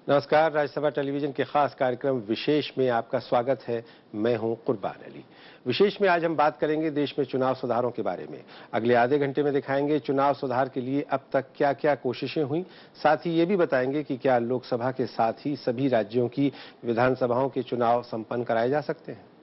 नमस्कार, राज्यसभा टेलीविजन के खास कार्यक्रम विशेष में आपका स्वागत है। मैं हूं कुर्बान अली। विशेष में आज हम बात करेंगे देश में चुनाव सुधारों के बारे में। अगले आधे घंटे में दिखाएंगे चुनाव सुधार के लिए अब तक क्या क्या कोशिशें हुई। साथ ही ये भी बताएंगे कि क्या लोकसभा के साथ ही सभी राज्यों की विधानसभाओं के चुनाव संपन्न कराए जा सकते हैं।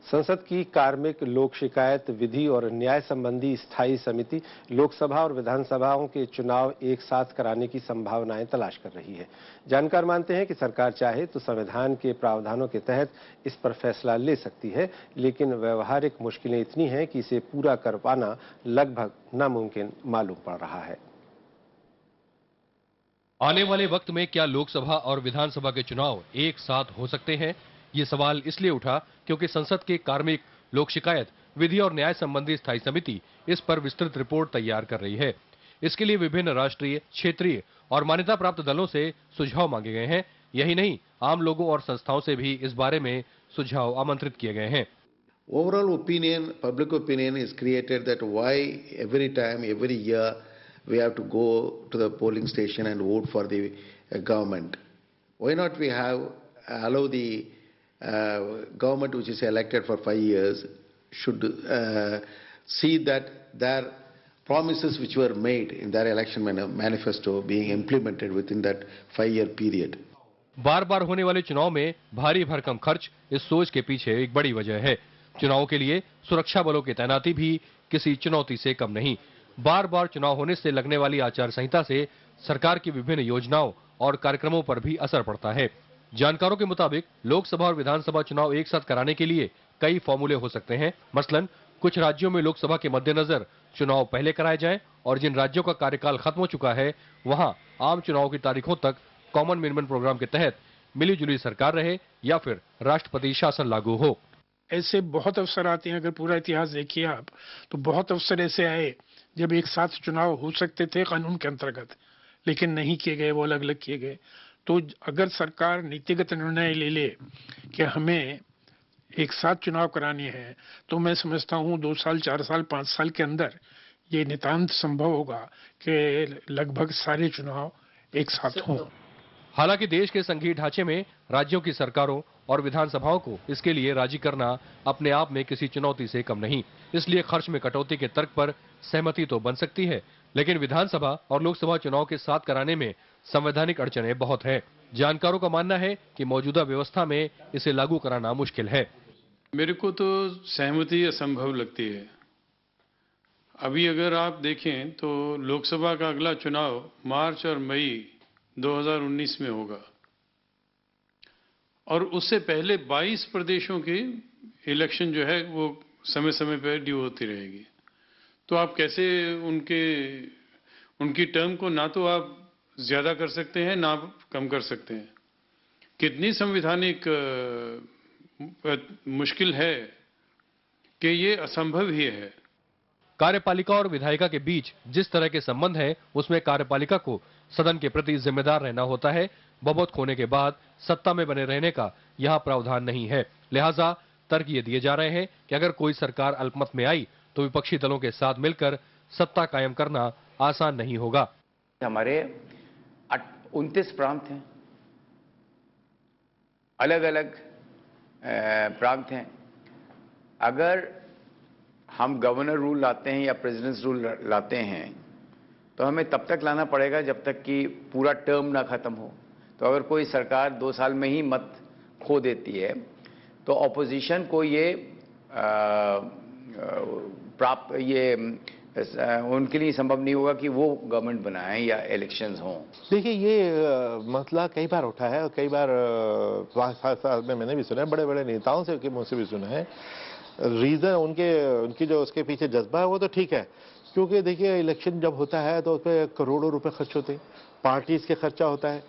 संसद की कार्मिक लोक शिकायत विधि और न्याय संबंधी स्थायी समिति लोकसभा और विधानसभाओं के चुनाव एक साथ कराने की संभावनाएं तलाश कर रही है। जानकार मानते हैं कि सरकार चाहे तो संविधान के प्रावधानों के तहत इस पर फैसला ले सकती है, लेकिन व्यवहारिक मुश्किलें इतनी हैं कि इसे पूरा कर पाना लगभग नामुमकिन मालूम पड़ रहा है। आने वाले वक्त में क्या लोकसभा और विधानसभा के चुनाव एक साथ हो सकते हैं? ये सवाल इसलिए उठा क्योंकि संसद के कार्मिक लोक शिकायत विधि और न्याय संबंधी स्थायी समिति इस पर विस्तृत रिपोर्ट तैयार कर रही है। इसके लिए विभिन्न राष्ट्रीय, क्षेत्रीय और मान्यता प्राप्त दलों से सुझाव मांगे गए हैं। यही नहीं, आम लोगों और संस्थाओं से भी इस बारे में सुझाव आमंत्रित किए गए हैं। Overall opinion, public opinion is created that why every time, every year we have to go to the polling station and vote for the government. Why not we have allow the government which is elected for 5 years should see that their promises which were made in their election manifesto being implemented within that 5-year period. बार बार होने वाले चुनाव में भारी भरकम खर्च इस सोच के पीछे एक बड़ी वजह है। चुनाव के लिए सुरक्षा बलों की तैनाती भी किसी चुनौती से कम नहीं। बार बार चुनाव होने से लगने वाली आचार संहिता से सरकार की विभिन्न योजनाओं और कार्यक्रमों पर भी असर पड़ता है। जानकारों के मुताबिक लोकसभा और विधानसभा चुनाव एक साथ कराने के लिए कई फॉर्मूले हो सकते हैं। मसलन कुछ राज्यों में लोकसभा के मद्देनजर चुनाव पहले कराए जाएं और जिन राज्यों का कार्यकाल खत्म हो चुका है वहां आम चुनाव की तारीखों तक कॉमन मिनिमम प्रोग्राम के तहत मिलीजुली सरकार रहे या फिर राष्ट्रपति शासन लागू हो। ऐसे बहुत अवसर आते हैं। अगर पूरा इतिहास देखिए आप तो बहुत अवसर ऐसे आए जब एक साथ चुनाव हो सकते थे कानून के अंतर्गत, लेकिन नहीं किए गए, वो अलग अलग किए गए। तो अगर सरकार नीतिगत निर्णय ले ले कि हमें एक साथ चुनाव करानी है तो मैं समझता हूँ 2 साल, 4 साल, 5 साल के अंदर ये नितांत संभव होगा कि लगभग सारे चुनाव एक साथ हों। हालांकि देश के संघीय ढांचे में राज्यों की सरकारों और विधानसभाओं को इसके लिए राजी करना अपने आप में किसी चुनौती से कम नहीं। इसलिए खर्च में कटौती के तर्क पर सहमति तो बन सकती है, लेकिन विधानसभा और लोकसभा चुनाव के साथ कराने में संवैधानिक अड़चनें बहुत हैं। जानकारों का मानना है कि मौजूदा व्यवस्था में इसे लागू कराना मुश्किल है। मेरे को तो सहमति असंभव लगती है। अभी अगर आप देखें तो लोकसभा का अगला चुनाव मार्च और मई 2019 में होगा और उससे पहले 22 प्रदेशों की इलेक्शन जो है वो समय समय पर ड्यू होती रहेगी। तो आप कैसे उनकी टर्म को ना तो आप ज्यादा कर सकते हैं ना कम कर सकते हैं। कितनी संवैधानिक मुश्किल है कि ये असंभव ही है। कार्यपालिका और विधायिका के बीच जिस तरह के संबंध हैं, उसमें कार्यपालिका को सदन के प्रति जिम्मेदार रहना होता है। बहुमत खोने के बाद सत्ता में बने रहने का यहाँ प्रावधान नहीं है। लिहाजा तर्क ये दिए जा रहे हैं कि अगर कोई सरकार अल्पमत में आई तो विपक्षी दलों के साथ मिलकर सत्ता कायम करना आसान नहीं होगा। हमारे 29 प्रांत हैं, अलग अलग प्रांत हैं। अगर हम गवर्नर रूल लाते हैं या प्रेसिडेंट्स रूल लाते हैं तो हमें तब तक लाना पड़ेगा जब तक कि पूरा टर्म ना खत्म हो। तो अगर कोई सरकार 2 साल में ही मत खो देती है तो ऑपोजिशन को ये उनके लिए संभव नहीं होगा कि वो गवर्नमेंट बनाएं या इलेक्शंस हों। देखिए, ये मसला कई बार उठा है और कई बार साथ में मैंने भी सुना है, बड़े बड़े नेताओं से मुझ से भी सुना है। रीजन उनकी जो उसके पीछे जज्बा है वो तो ठीक है, क्योंकि देखिए इलेक्शन जब होता है तो उस पर करोड़ों रुपए खर्च होते हैं, पार्टीज के खर्चा होता है,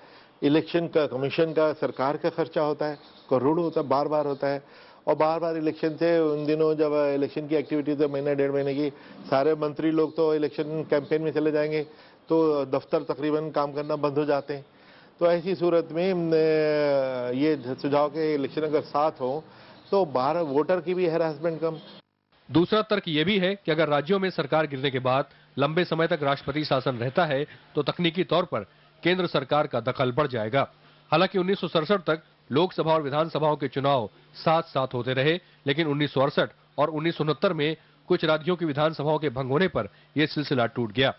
इलेक्शन का कमीशन का सरकार का खर्चा होता है, करोड़ों होता है, बार बार होता है। और बार बार इलेक्शन से उन दिनों जब इलेक्शन की एक्टिविटीज है महीना 1.5 महीने की, सारे मंत्री लोग तो इलेक्शन कैंपेन में चले जाएंगे तो दफ्तर तकरीबन काम करना बंद हो जाते हैं। तो ऐसी सूरत में ये सुझाव के इलेक्शन अगर साथ हो तो बाहर वोटर की भी हैरेसमेंट कम। दूसरा तर्क यह भी है कि अगर राज्यों में सरकार गिरने के बाद लंबे समय तक राष्ट्रपति शासन रहता है तो तकनीकी तौर पर केंद्र सरकार का दखल बढ़ जाएगा। हालांकि 1967 तक लोकसभा और विधानसभाओं के चुनाव साथ साथ होते रहे, लेकिन 1968 और 1969 में कुछ राज्यों की विधानसभाओं के भंग होने पर यह सिलसिला टूट गया।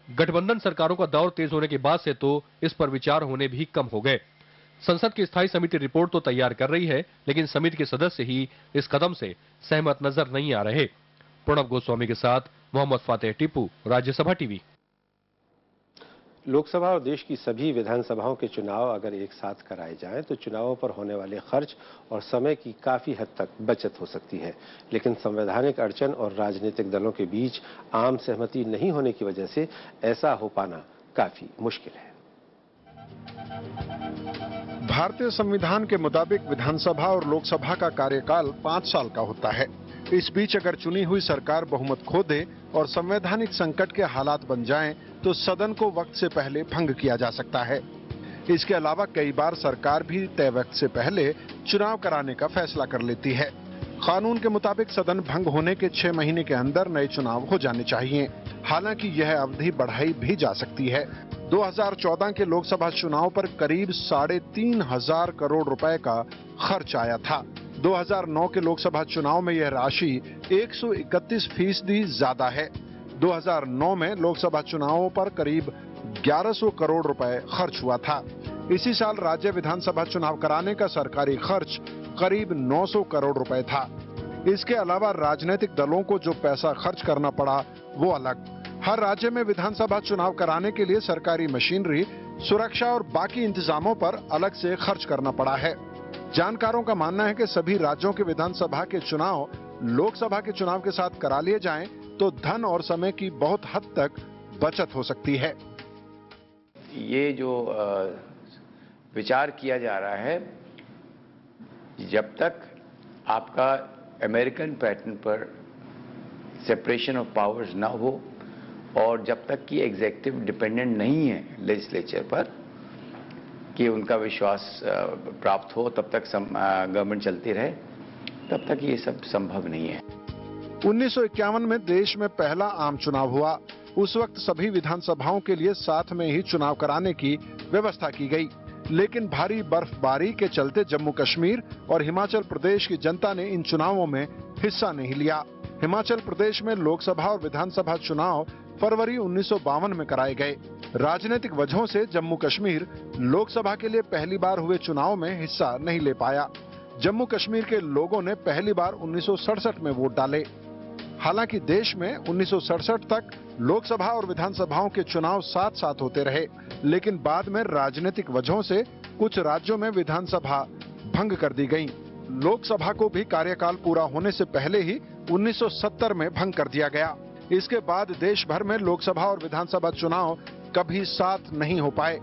गठबंधन सरकारों का दौर तेज होने के बाद से तो इस पर विचार होने भी कम हो गए। संसद की स्थायी समिति रिपोर्ट तो तैयार कर रही है, लेकिन समिति के सदस्य ही इस कदम से सहमत नजर नहीं आ रहे। प्रणब गोस्वामी के साथ मोहम्मद फातेह टीपू, राज्यसभा टीवी। लोकसभा और देश की सभी विधानसभाओं के चुनाव अगर एक साथ कराए जाएं तो चुनावों पर होने वाले खर्च और समय की काफी हद तक बचत हो सकती है, लेकिन संवैधानिक अड़चन और राजनीतिक दलों के बीच आम सहमति नहीं होने की वजह से ऐसा हो पाना काफी मुश्किल है। भारतीय संविधान के मुताबिक विधानसभा और लोकसभा का कार्यकाल 5 साल का होता है। इस बीच अगर चुनी हुई सरकार बहुमत खो दे और संवैधानिक संकट के हालात बन जाएं, तो सदन को वक्त से पहले भंग किया जा सकता है। इसके अलावा कई बार सरकार भी तय वक्त से पहले चुनाव कराने का फैसला कर लेती है। कानून के मुताबिक सदन भंग होने के 6 महीने के अंदर नए चुनाव हो जाने चाहिए। हालांकि यह अवधि बढ़ाई भी जा सकती है। 2014 के लोकसभा चुनाव पर करीब 3,500 करोड़ रुपए का खर्च आया था। 2009 के लोकसभा चुनाव में यह राशि 131% ज्यादा है। 2009 में लोकसभा चुनावों पर करीब 1100 करोड़ रुपए खर्च हुआ था। इसी साल राज्य विधानसभा चुनाव कराने का सरकारी खर्च करीब 900 करोड़ रुपए था। इसके अलावा राजनीतिक दलों को जो पैसा खर्च करना पड़ा वो अलग। हर राज्य में विधानसभा चुनाव कराने के लिए सरकारी मशीनरी, सुरक्षा और बाकी इंतजामों पर अलग से खर्च करना पड़ा है। जानकारों का मानना है कि सभी राज्यों के विधानसभा के चुनाव लोकसभा के चुनाव के साथ करा लिए जाएं तो धन और समय की बहुत हद तक बचत हो सकती है। ये जो विचार किया जा रहा है, जब तक आपका अमेरिकन पैटर्न पर सेपरेशन ऑफ पावर्स ना हो और जब तक कि एग्जीक्यूटिव डिपेंडेंट नहीं है लेजिस्लेचर पर कि उनका विश्वास प्राप्त हो, तब तक गवर्नमेंट चलती रहे, तब तक ये सब संभव नहीं है। 1951 में देश में पहला आम चुनाव हुआ। उस वक्त सभी विधानसभाओं के लिए साथ में ही चुनाव कराने की व्यवस्था की गई, लेकिन भारी बर्फबारी के चलते जम्मू कश्मीर और हिमाचल प्रदेश की जनता ने इन चुनावों में हिस्सा नहीं लिया। हिमाचल प्रदेश में लोकसभा और विधानसभा चुनाव फरवरी 1952 में कराए गए। राजनीतिक वजहों से जम्मू कश्मीर लोकसभा के लिए पहली बार हुए चुनाव में हिस्सा नहीं ले पाया। जम्मू कश्मीर के लोगों ने पहली बार 1967 में वोट डाले। हालांकि देश में 1967 तक लोकसभा और विधानसभाओं के चुनाव साथ साथ होते रहे, लेकिन बाद में राजनीतिक वजहों से कुछ राज्यों में विधानसभा भंग कर दी गई। लोकसभा को भी कार्यकाल पूरा होने से पहले ही 1970 में भंग कर दिया गया। इसके बाद देश भर में लोकसभा और विधानसभा चुनाव कभी साथ नहीं हो पाए।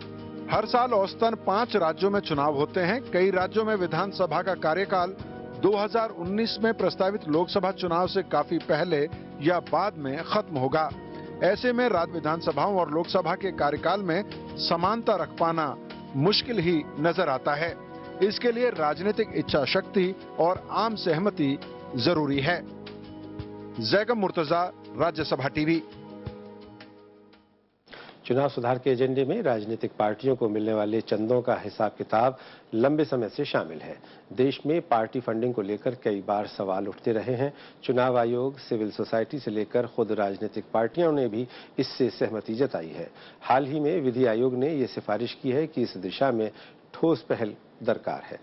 हर साल औसतन 5 राज्यों में चुनाव होते हैं। कई राज्यों में विधानसभा का कार्यकाल 2019 में प्रस्तावित लोकसभा चुनाव से काफी पहले या बाद में खत्म होगा। ऐसे में राज्य विधानसभाओं और लोकसभा के कार्यकाल में समानता रख पाना मुश्किल ही नजर आता है। इसके लिए राजनीतिक इच्छा शक्ति और आम सहमति जरूरी है। जैगम मुर्तजा, राज्यसभा टीवी। चुनाव सुधार के एजेंडे में राजनीतिक पार्टियों को मिलने वाले चंदों का हिसाब किताब लंबे समय से शामिल है। देश में पार्टी फंडिंग को लेकर कई बार सवाल उठते रहे हैं। चुनाव आयोग, सिविल सोसाइटी से लेकर खुद राजनीतिक पार्टियों ने भी इससे सहमति जताई है। हाल ही में विधि आयोग ने ये सिफारिश की है कि इस दिशा में ठोस पहल दरकार है।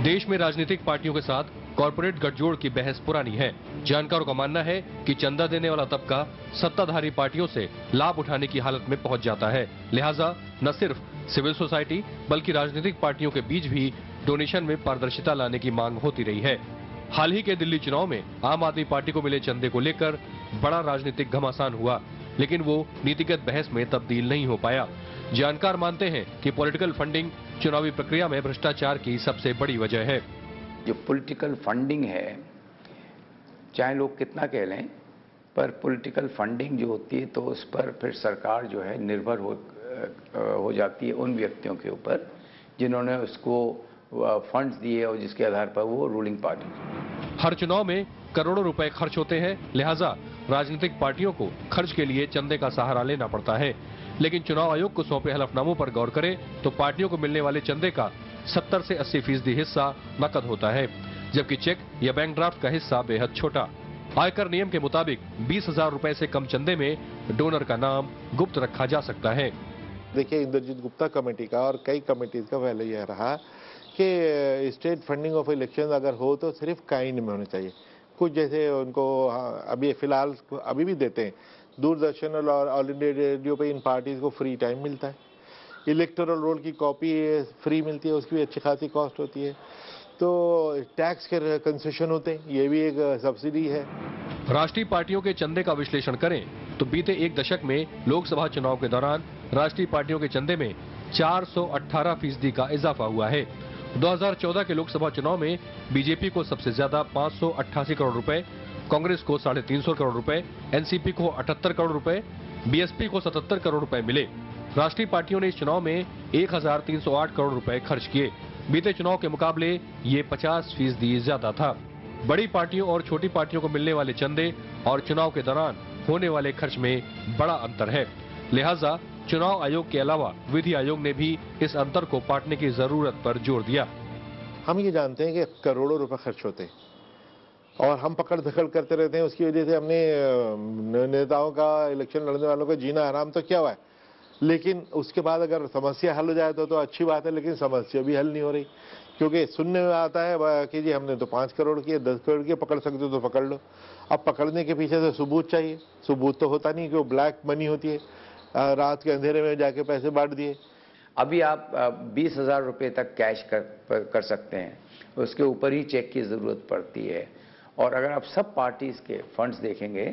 देश में राजनीतिक पार्टियों के साथ कॉरपोरेट गठजोड़ की बहस पुरानी है। जानकारों का मानना है कि चंदा देने वाला तबका सत्ताधारी पार्टियों से लाभ उठाने की हालत में पहुंच जाता है। लिहाजा न सिर्फ सिविल सोसाइटी बल्कि राजनीतिक पार्टियों के बीच भी डोनेशन में पारदर्शिता लाने की मांग होती रही है। हाल ही के दिल्ली चुनाव में आम आदमी पार्टी को मिले चंदे को लेकर बड़ा राजनीतिक घमासान हुआ, लेकिन वो नीतिगत बहस में तब्दील नहीं हो पाया। जानकार मानते हैं कि पॉलिटिकल फंडिंग चुनावी प्रक्रिया में भ्रष्टाचार की सबसे बड़ी वजह है। जो पॉलिटिकल फंडिंग है, चाहे लोग कितना कह लें, पर पॉलिटिकल फंडिंग जो होती है तो उस पर फिर सरकार जो है निर्भर हो जाती है उन व्यक्तियों के ऊपर जिन्होंने उसको फंड्स दिए और जिसके आधार पर वो रूलिंग पार्टी। हर चुनाव में करोड़ों रुपए खर्च होते हैं, लिहाजा राजनीतिक पार्टियों को खर्च के लिए चंदे का सहारा लेना पड़ता है। लेकिन चुनाव आयोग को सौंपे हलफनामों पर गौर करें तो पार्टियों को मिलने वाले चंदे का 70 से 80% हिस्सा नकद होता है, जबकि चेक या बैंक ड्राफ्ट का हिस्सा बेहद छोटा। आयकर नियम के मुताबिक 20,000 रुपए से कम चंदे में डोनर का नाम गुप्त रखा जा सकता है। देखिए, इंद्रजीत गुप्ता कमेटी का और कई कमेटीज का पहले यह रहा कि स्टेट फंडिंग ऑफ इलेक्शन अगर हो तो सिर्फ काइंड में होने चाहिए। कुछ जैसे उनको अभी फिलहाल अभी भी देते हैं, दूरदर्शन और ऑल इंडिया रेडियो पे इन पार्टीज को फ्री टाइम मिलता है। इलेक्टोरल रोल की कॉपी फ्री मिलती है, उसकी भी अच्छी खासी कॉस्ट होती है। तो टैक्स के कंसेशन होते हैं, ये भी एक सब्सिडी है। राष्ट्रीय पार्टियों के चंदे का विश्लेषण करें तो बीते एक दशक में लोकसभा चुनाव के दौरान राष्ट्रीय पार्टियों के चंदे में 418% का इजाफा हुआ है। 2014 के लोकसभा चुनाव में बीजेपी को सबसे ज्यादा 588 करोड़ रुपए, कांग्रेस को 350 करोड़ रुपए, एनसीपी को 78 करोड़ रुपए, बीएसपी को 77 करोड़ रुपए मिले। राष्ट्रीय पार्टियों ने इस चुनाव में 1308 करोड़ रुपए खर्च किए। बीते चुनाव के मुकाबले ये 50% ज्यादा था। बड़ी पार्टियों और छोटी पार्टियों को मिलने वाले चंदे और चुनाव के दौरान होने वाले खर्च में बड़ा अंतर है, लिहाजा चुनाव आयोग के अलावा विधि आयोग ने भी इस अंतर को पाटने की जरूरत पर जोर दिया। हम ये जानते हैं कि करोड़ों रुपए खर्च होते हैं और हम पकड़ धकड़ करते रहते हैं। उसकी वजह से हमने नेताओं का, इलेक्शन लड़ने वालों का जीना आराम तो क्या हुआ है, लेकिन उसके बाद अगर समस्या हल हो जाए तो अच्छी बात है, लेकिन समस्या भी हल नहीं हो रही। क्योंकि सुनने में आता है कि जी हमने तो 5 करोड़ किए, 10 करोड़ किए, पकड़ सकते हो तो पकड़ लो। अब पकड़ने के पीछे से सबूत चाहिए, सबूत तो होता नहीं कि वो ब्लैक मनी होती है, रात के अंधेरे में जाके पैसे बांट दिए। अभी आप 20,000 रुपये तक कैश कर सकते हैं, उसके ऊपर ही चेक की ज़रूरत पड़ती है। और अगर आप सब पार्टीज़ के फंड्स देखेंगे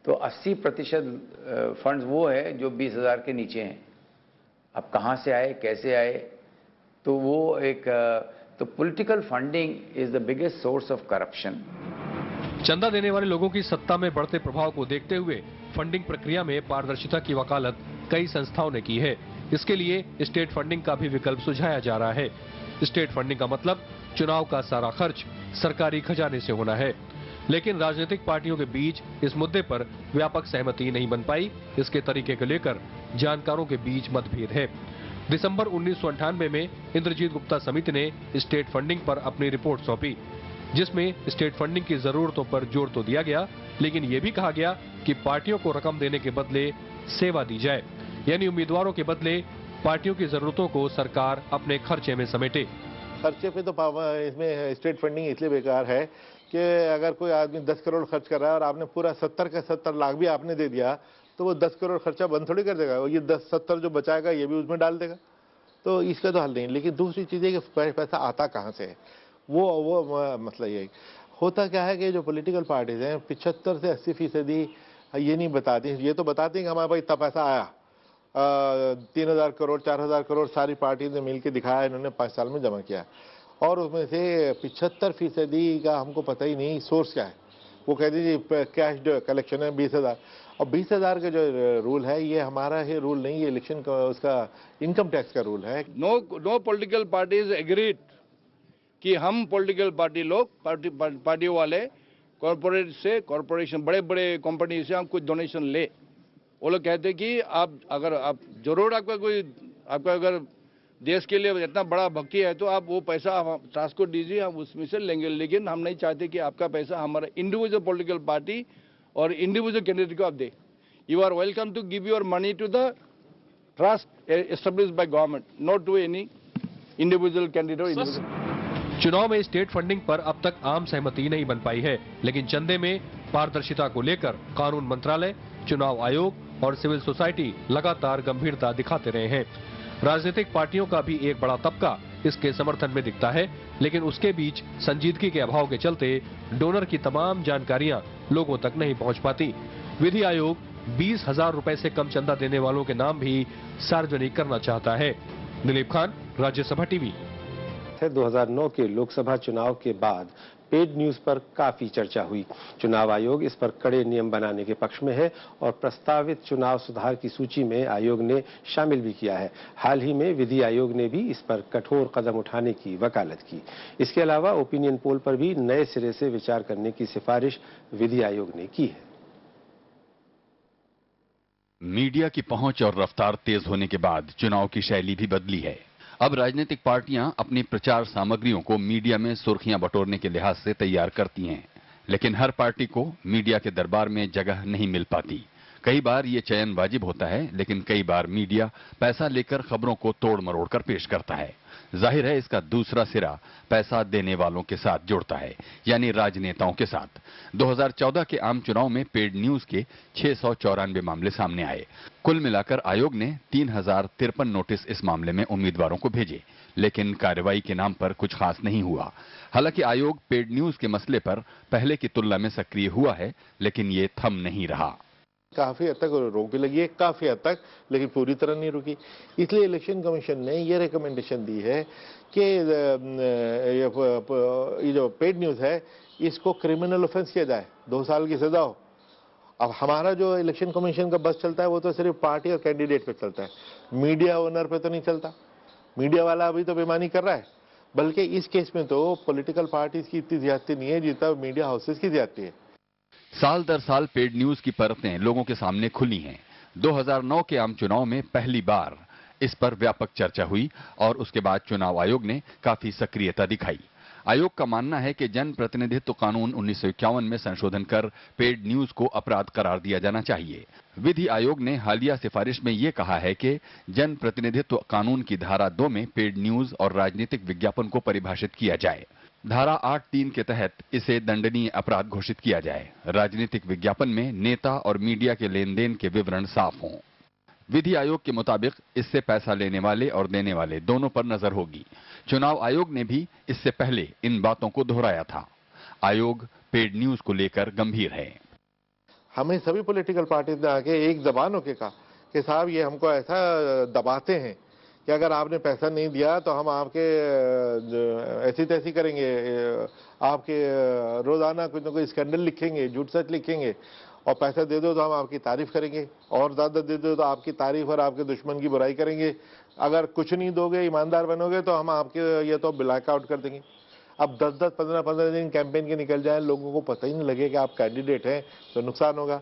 तो 80% फंड्स वो है जो 20,000 के नीचे हैं। अब कहाँ से आए, कैसे आए, तो वो एक तो political funding is the biggest source of corruption. चंदा देने वाले लोगों की सत्ता में बढ़ते प्रभाव को देखते हुए फंडिंग प्रक्रिया में पारदर्शिता की वकालत कई संस्थाओं ने की है। इसके लिए स्टेट फंडिंग का भी विकल्प सुझाया जा रहा है। स्टेट फंडिंग का मतलब चुनाव का सारा खर्च सरकारी खजाने से होना है, लेकिन राजनीतिक पार्टियों के बीच इस मुद्दे पर व्यापक सहमति नहीं बन पाई। इसके तरीके को लेकर जानकारों के बीच मतभेद है। दिसंबर 1998 में इंद्रजीत गुप्ता समिति ने स्टेट फंडिंग पर अपनी रिपोर्ट सौंपी, जिसमें स्टेट फंडिंग की जरूरतों पर जोर तो दिया गया, लेकिन ये भी कहा गया कि पार्टियों को रकम देने के बदले सेवा दी जाए, यानी उम्मीदवारों के बदले पार्टियों की जरूरतों को सरकार अपने खर्चे में समेटे। खर्चे पे तो इसमें स्टेट फंडिंग इसलिए बेकार है कि अगर कोई आदमी 10 करोड़ खर्च कर रहा है और आपने पूरा 70 के 70 लाख भी आपने दे दिया तो वो 10 करोड़ खर्चा बंद थोड़ी कर देगा, ये 10-70 जो बचाएगा ये भी उसमें डाल देगा। तो इसका तो हल नहीं। लेकिन दूसरी चीज़ है कि पैसा आता कहाँ से है, वो मतलब ये होता क्या है कि जो पॉलिटिकल पार्टीज हैं 75 से 80% ये नहीं बताती, ये तो बताती हैं कि हमारे पास इतना पैसा आया, 3,000 करोड़ 4,000 करोड़ सारी पार्टी ने मिल के दिखाया, इन्होंने 5 साल में जमा किया, और उसमें से 75% का हमको पता ही नहीं सोर्स क्या है। वो कहते जी कैश कलेक्शन है 20,000, और 20,000 का जो रूल है ये हमारा ही रूल नहीं, ये इलेक्शन का उसका इनकम टैक्स का रूल है। नो पॉलिटिकल पार्टीज एग्रीड कि हम पॉलिटिकल पार्टी लोग पार्टियों वाले कॉर्पोरेट से, कॉर्पोरेशन बड़े बड़े कंपनी से हम कुछ डोनेशन ले। वो लोग कहते हैं कि आप जरूर आपका अगर देश के लिए इतना बड़ा भक्ति है तो आप वो पैसा ट्रांस को दीजिए, हम उसमें से लेंगे, लेकिन हम नहीं चाहते कि आपका पैसा हमारा इंडिविजुअल पॉलिटिकल पार्टी और इंडिविजुअल कैंडिडेट को आप दे। You are welcome to give your money to the trust established by government, not to any individual candidate. चुनाव में स्टेट फंडिंग पर अब तक आम सहमति नहीं बन पाई है, लेकिन चंदे में पारदर्शिता को लेकर कानून मंत्रालय, चुनाव आयोग और सिविल सोसाइटी लगातार गंभीरता दिखाते रहे हैं। राजनीतिक पार्टियों का भी एक बड़ा तबका इसके समर्थन में दिखता है, लेकिन उसके बीच संजीदगी के अभाव के चलते डोनर की तमाम जानकारियां लोगों तक नहीं पहुंच पाती। विधि आयोग 20,000 रुपए से कम चंदा देने वालों के नाम भी सार्वजनिक करना चाहता है। दिलीप खान, राज्यसभा टीवी। 2009 के लोकसभा चुनाव के बाद पेड न्यूज पर काफी चर्चा हुई। चुनाव आयोग इस पर कड़े नियम बनाने के पक्ष में है और प्रस्तावित चुनाव सुधार की सूची में आयोग ने शामिल भी किया है। हाल ही में विधि आयोग ने भी इस पर कठोर कदम उठाने की वकालत की। इसके अलावा ओपिनियन पोल पर भी नए सिरे से विचार करने की सिफारिश विधि आयोग ने की है। मीडिया की पहुंच और रफ्तार तेज होने के बाद चुनाव की शैली भी बदली है। अब राजनीतिक पार्टियां अपनी प्रचार सामग्रियों को मीडिया में सुर्खियां बटोरने के लिहाज से तैयार करती हैं, लेकिन हर पार्टी को मीडिया के दरबार में जगह नहीं मिल पाती। कई बार ये चयन वाजिब होता है, लेकिन कई बार मीडिया पैसा लेकर खबरों को तोड़ मरोड़ कर पेश करता है। जाहिर है इसका दूसरा सिरा पैसा देने वालों के साथ जुड़ता है, यानी राजनेताओं के साथ। 2014 के आम चुनाव में पेड न्यूज के 694 मामले सामने आए। कुल मिलाकर आयोग ने 3053 नोटिस इस मामले में उम्मीदवारों को भेजे, लेकिन कार्रवाई के नाम पर कुछ खास नहीं हुआ। हालांकि आयोग पेड न्यूज के मसले पर पहले की तुलना में सक्रिय हुआ है, लेकिन ये थम नहीं रहा। काफी हद तक रोक भी लगी है, काफी हद तक, लेकिन पूरी तरह नहीं रुकी। इसलिए इलेक्शन कमीशन ने ये रिकमेंडेशन दी है कि ये जो पेड न्यूज है इसको क्रिमिनल ऑफेंस किया जाए, 2 साल की सजा हो। अब हमारा जो इलेक्शन कमीशन का बस चलता है वो तो सिर्फ पार्टी और कैंडिडेट पे चलता है, मीडिया ओनर पे तो नहीं चलता। मीडिया वाला अभी तो बेईमानी कर रहा है, बल्कि इस केस में तो पॉलिटिकल पार्टीज की इतनी ज्यादती नहीं है जितना मीडिया हाउसेज की ज्यादती है। साल दर साल पेड न्यूज की परतें लोगों के सामने खुली हैं। 2009 के आम चुनाव में पहली बार इस पर व्यापक चर्चा हुई और उसके बाद चुनाव आयोग ने काफी सक्रियता दिखाई। आयोग का मानना है कि जन प्रतिनिधित्व कानून 1951 में संशोधन कर पेड न्यूज को अपराध करार दिया जाना चाहिए। विधि आयोग ने हालिया सिफारिश में ये कहा है कि जन प्रतिनिधित्व कानून की धारा 2 में पेड न्यूज और राजनीतिक विज्ञापन को परिभाषित किया जाए। धारा 8(3) के तहत इसे दंडनीय अपराध घोषित किया जाए। राजनीतिक विज्ञापन में नेता और मीडिया के लेन देन के विवरण साफ हों। विधि आयोग के मुताबिक इससे पैसा लेने वाले और देने वाले दोनों पर नजर होगी। चुनाव आयोग ने भी इससे पहले इन बातों को दोहराया था। आयोग पेड न्यूज को लेकर गंभीर है। हमें सभी पॉलिटिकल पार्टी ने आके एक जबान होके कहा कि साहब ये हमको ऐसा दबाते हैं कि अगर आपने पैसा नहीं दिया तो हम आपके ऐसी तैसी करेंगे, आपके रोजाना कुछ ना कुछ स्कैंडल लिखेंगे, झूठ सच लिखेंगे, और पैसा दे दो तो हम आपकी तारीफ करेंगे, और ज्यादा दे दो तो आपकी तारीफ और आपके दुश्मन की बुराई करेंगे। अगर कुछ नहीं दोगे, ईमानदार बनोगे तो हम आपके ये तो ब्लैक आउट कर देंगे। अब 10-10, 15-15 दिन कैंपेन के निकल जाए, लोगों को पता ही नहीं लगे कि आप कैंडिडेट हैं, तो नुकसान होगा।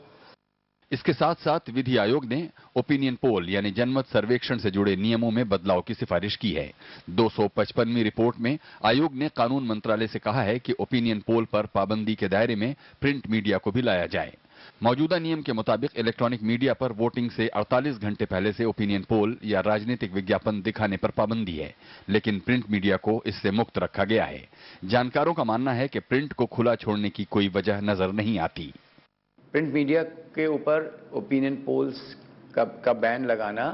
इसके साथ साथ विधि आयोग ने ओपिनियन पोल यानी जनमत सर्वेक्षण से जुड़े नियमों में बदलाव की सिफारिश की है। 255वीं रिपोर्ट में आयोग ने कानून मंत्रालय से कहा है कि ओपिनियन पोल पर पाबंदी के दायरे में प्रिंट मीडिया को भी लाया जाए। मौजूदा नियम के मुताबिक इलेक्ट्रॉनिक मीडिया पर वोटिंग से 48 घंटे पहले से ओपिनियन पोल या राजनीतिक विज्ञापन दिखाने पर पाबंदी है, लेकिन प्रिंट मीडिया को इससे मुक्त रखा गया है। जानकारों का मानना है कि प्रिंट को खुला छोड़ने की कोई वजह नजर नहीं आती। प्रिंट मीडिया के ऊपर ओपिनियन पोल्स का बैन लगाना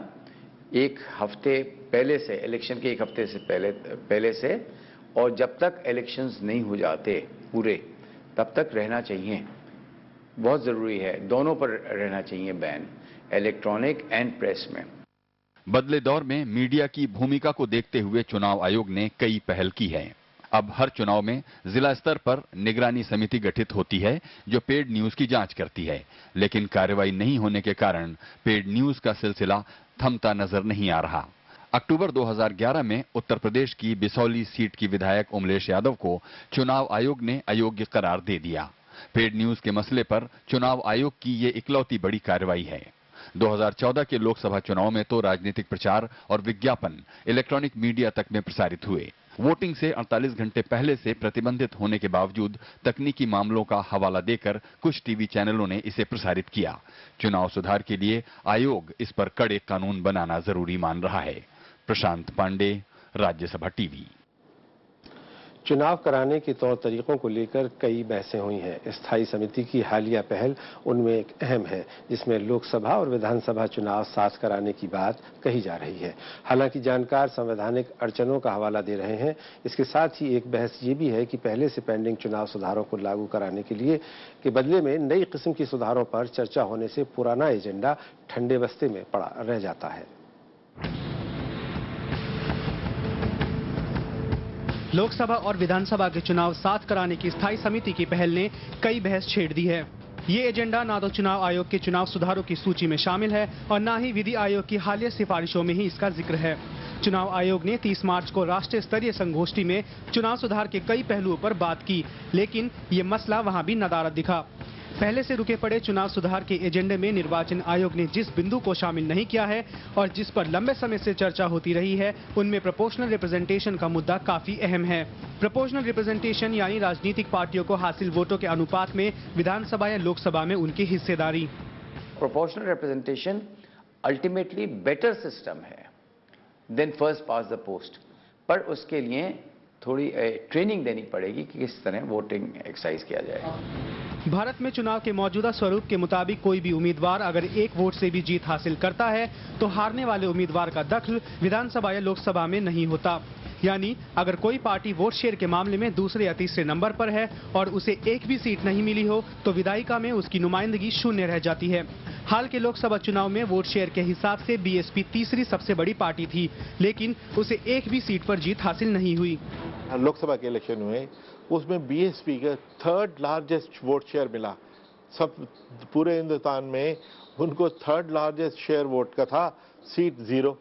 1 हफ्ते पहले से, इलेक्शन के 1 हफ्ते से पहले से, और जब तक इलेक्शंस नहीं हो जाते पूरे तब तक रहना चाहिए। बहुत ज़रूरी है, दोनों पर रहना चाहिए बैन, इलेक्ट्रॉनिक एंड प्रेस में। बदले दौर में मीडिया की भूमिका को देखते हुए चुनाव आयोग ने कई पहल की है। अब हर चुनाव में जिला स्तर पर निगरानी समिति गठित होती है जो पेड न्यूज की जांच करती है, लेकिन कार्रवाई नहीं होने के कारण पेड न्यूज का सिलसिला थमता नजर नहीं आ रहा। अक्टूबर 2011 में उत्तर प्रदेश की बिसौली सीट की विधायक उमलेश यादव को चुनाव आयोग ने अयोग्य करार दे दिया। पेड न्यूज के मसले पर चुनाव आयोग की ये इकलौती बड़ी कार्रवाई है। 2014 के लोकसभा चुनाव में तो राजनीतिक प्रचार और विज्ञापन इलेक्ट्रॉनिक मीडिया तक में प्रसारित हुए। वोटिंग से 48 घंटे पहले से प्रतिबंधित होने के बावजूद तकनीकी मामलों का हवाला देकर कुछ टीवी चैनलों ने इसे प्रसारित किया। चुनाव सुधार के लिए आयोग इस पर कड़े कानून बनाना जरूरी मान रहा है। प्रशांत पांडे, राज्यसभा टीवी। चुनाव कराने के तौर तरीकों को लेकर कई बहसें हुई हैं। स्थायी समिति की हालिया पहल उनमें एक अहम है, जिसमें लोकसभा और विधानसभा चुनाव साथ कराने की बात कही जा रही है। हालांकि जानकार संवैधानिक अड़चनों का हवाला दे रहे हैं। इसके साथ ही एक बहस ये भी है कि पहले से पेंडिंग चुनाव सुधारों को लागू कराने के लिए के बदले में नई किस्म की सुधारों पर चर्चा होने से पुराना एजेंडा ठंडे बस्ते में पड़ा रह जाता है। लोकसभा और विधानसभा के चुनाव साथ कराने की स्थायी समिति की पहल ने कई बहस छेड़ दी है। ये एजेंडा ना तो चुनाव आयोग के चुनाव सुधारों की सूची में शामिल है और न ही विधि आयोग की हालिया सिफारिशों में ही इसका जिक्र है। चुनाव आयोग ने 30 मार्च को राष्ट्रीय स्तरीय संगोष्ठी में चुनाव सुधार के कई पहलुओं पर बात की, लेकिन ये मसला वहां भी नदारद दिखा। पहले से रुके पड़े चुनाव सुधार के एजेंडे में निर्वाचन आयोग ने जिस बिंदु को शामिल नहीं किया है और जिस पर लंबे समय से चर्चा होती रही है, उनमें प्रोपोर्शनल रिप्रेजेंटेशन का मुद्दा काफी अहम है। प्रोपोर्शनल रिप्रेजेंटेशन यानी राजनीतिक पार्टियों को हासिल वोटों के अनुपात में विधानसभा या लोकसभा में उनकी हिस्सेदारी। Proportional representation ultimately better system है than first past the post, पर उसके लिए थोड़ी ट्रेनिंग देनी पड़ेगी कि किस तरह वोटिंग एक्सरसाइज किया जाए। भारत में चुनाव के मौजूदा स्वरूप के मुताबिक कोई भी उम्मीदवार अगर एक वोट से भी जीत हासिल करता है तो हारने वाले उम्मीदवार का दखल विधानसभा या लोकसभा में नहीं होता। यानी अगर कोई पार्टी वोट शेयर के मामले में दूसरे या तीसरे नंबर पर है और उसे एक भी सीट नहीं मिली हो तो विधायिका में उसकी नुमाइंदगी शून्य रह जाती है। हाल के लोकसभा चुनाव में वोट शेयर के हिसाब से बीएसपी तीसरी सबसे बड़ी पार्टी थी, लेकिन उसे एक भी सीट पर जीत हासिल नहीं हुई। लोकसभा के इलेक्शन हुए उसमें बीएसपी का 3rd लार्जेस्ट वोट शेयर मिला। सब पूरे हिंदुस्तान में उनको 3rd लार्जेस्ट शेयर वोट का था, सीट 0।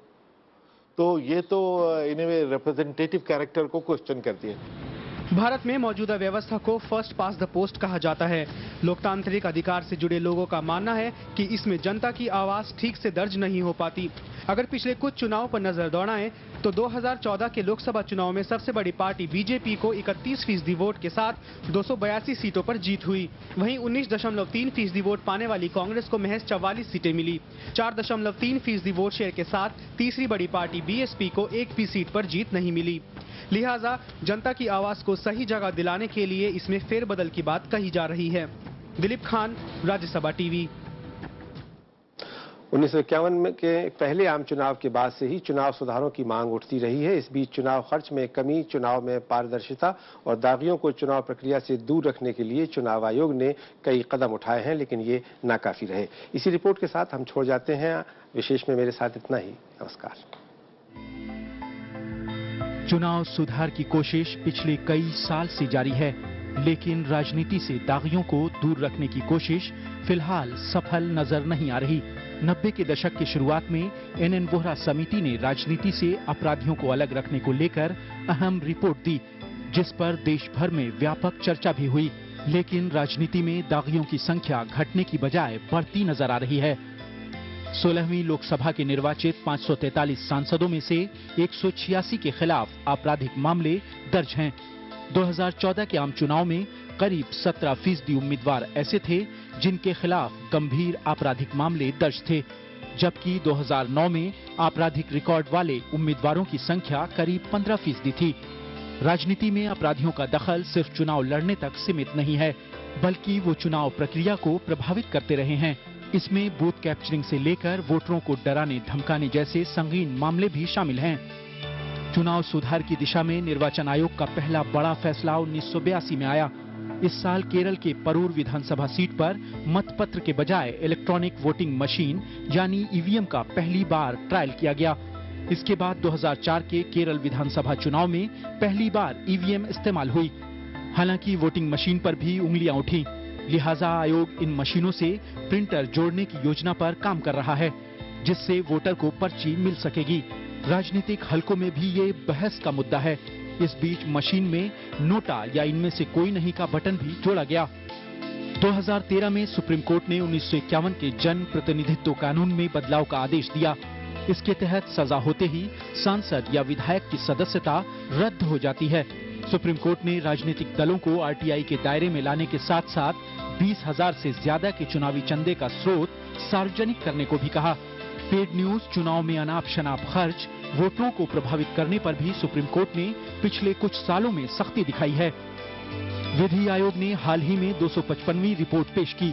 तो ये तो इन ए वे रिप्रेजेंटेटिव कैरेक्टर को क्वेश्चन करती है। भारत में मौजूदा व्यवस्था को फर्स्ट पास द पोस्ट कहा जाता है। लोकतांत्रिक अधिकार से जुड़े लोगों का मानना है कि इसमें जनता की आवाज ठीक से दर्ज नहीं हो पाती। अगर पिछले कुछ चुनावों पर नजर दौड़ाएं तो 2014 के लोकसभा चुनाव में सबसे बड़ी पार्टी बीजेपी को 31% वोट के साथ 282 सीटों पर जीत हुई। वहीं 19.3% वोट पाने वाली कांग्रेस को महज 44 सीटें मिली। 4.3% वोट शेयर के साथ तीसरी बड़ी पार्टी बीएसपी को एक भी सीट पर जीत नहीं मिली। लिहाजा जनता की आवाज को सही जगह दिलाने के लिए इसमें फेरबदल की बात कही जा रही है। दिलीप खान, राज्यसभा टीवी। 1951 के पहले आम चुनाव के बाद से ही चुनाव सुधारों की मांग उठती रही है। इस बीच चुनाव खर्च में कमी, चुनाव में पारदर्शिता और दागियों को चुनाव प्रक्रिया से दूर रखने के लिए चुनाव आयोग ने कई कदम उठाए हैं, लेकिन ये नाकाफी रहे। इसी रिपोर्ट के साथ हम छोड़ जाते हैं। विशेष में मेरे साथ इतना ही। नमस्कार। चुनाव सुधार की कोशिश पिछले कई साल से जारी है, लेकिन राजनीति से दागियों को दूर रखने की कोशिश फिलहाल सफल नजर नहीं आ रही। 90 के दशक की शुरुआत में एनएन वोहरा समिति ने राजनीति से अपराधियों को अलग रखने को लेकर अहम रिपोर्ट दी, जिस पर देश भर में व्यापक चर्चा भी हुई। लेकिन राजनीति में दागियों की संख्या घटने की बजाय बढ़ती नजर आ रही है। 16वीं लोकसभा के निर्वाचित 543 सांसदों में से 186 के खिलाफ आपराधिक मामले दर्ज हैं। 2014 के आम चुनाव में करीब 17% उम्मीदवार ऐसे थे जिनके खिलाफ गंभीर आपराधिक मामले दर्ज थे, जबकि 2009 में आपराधिक रिकॉर्ड वाले उम्मीदवारों की संख्या करीब 15% थी। राजनीति में अपराधियों का दखल सिर्फ चुनाव लड़ने तक सीमित नहीं है, बल्कि वो चुनाव प्रक्रिया को प्रभावित करते रहे हैं। इसमें बूथ कैप्चरिंग से लेकर वोटरों को डराने धमकाने जैसे संगीन मामले भी शामिल हैं। चुनाव सुधार की दिशा में निर्वाचन आयोग का पहला बड़ा फैसला 1982 में आया। इस साल केरल के परूर विधानसभा सीट पर मतपत्र के बजाय इलेक्ट्रॉनिक वोटिंग मशीन यानी ईवीएम का पहली बार ट्रायल किया गया। इसके बाद 2004 के केरल विधानसभा चुनाव में पहली बार ईवीएम इस्तेमाल हुई। हालांकि वोटिंग मशीन पर भी उंगलियां उठी, लिहाजा आयोग इन मशीनों से प्रिंटर जोड़ने की योजना पर काम कर रहा है, जिससे वोटर को पर्ची मिल सकेगी। राजनीतिक हलकों में भी ये बहस का मुद्दा है। इस बीच मशीन में नोटा या इनमें से कोई नहीं का बटन भी जोड़ा गया। 2013 में सुप्रीम कोर्ट ने 1951 के जन प्रतिनिधित्व कानून में बदलाव का आदेश दिया। इसके तहत सजा होते ही सांसद या विधायक की सदस्यता रद्द हो जाती है। सुप्रीम कोर्ट ने राजनीतिक दलों को आरटीआई के दायरे में लाने के साथ साथ 20,000 से ज्यादा के चुनावी चंदे का स्रोत सार्वजनिक करने को भी कहा। पेड न्यूज, चुनाव में अनाप शनाप खर्च, वोटरों को प्रभावित करने पर भी सुप्रीम कोर्ट ने पिछले कुछ सालों में सख्ती दिखाई है। विधि आयोग ने हाल ही में 255वीं रिपोर्ट पेश की,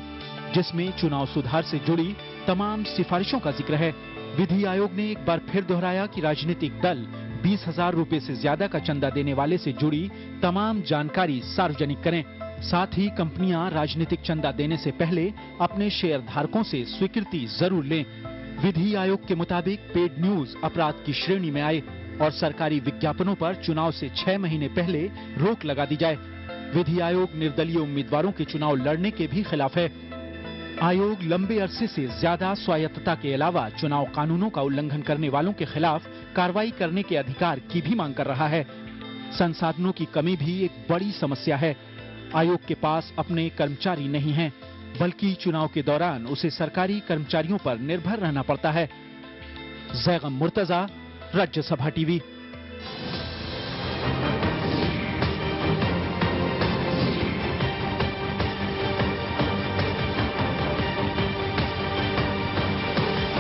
जिसमें चुनाव सुधार से जुड़ी तमाम सिफारिशों का जिक्र है। विधि आयोग ने एक बार फिर दोहराया कि राजनीतिक दल 20,000 रुपए से ज्यादा का चंदा देने वाले से जुड़ी तमाम जानकारी सार्वजनिक करें। साथ ही कंपनियां राजनीतिक चंदा देने से पहले अपने शेयर धारकों से स्वीकृति जरूर लें। विधि आयोग के मुताबिक पेड न्यूज अपराध की श्रेणी में आए। और सरकारी विज्ञापनों पर चुनाव से 6 महीने पहले रोक लगा दी जाए। विधि आयोग निर्दलीय उम्मीदवारों के चुनाव लड़ने के भी खिलाफ है। आयोग लंबे अरसे से ज्यादा स्वायत्तता के अलावा चुनाव कानूनों का उल्लंघन करने वालों के खिलाफ कार्रवाई करने के अधिकार की भी मांग कर रहा है। संसाधनों की कमी भी एक बड़ी समस्या है। आयोग के पास अपने कर्मचारी नहीं हैं, बल्कि चुनाव के दौरान उसे सरकारी कर्मचारियों पर निर्भर रहना पड़ता है। जैगम मुर्तजा, राज्यसभा टीवी।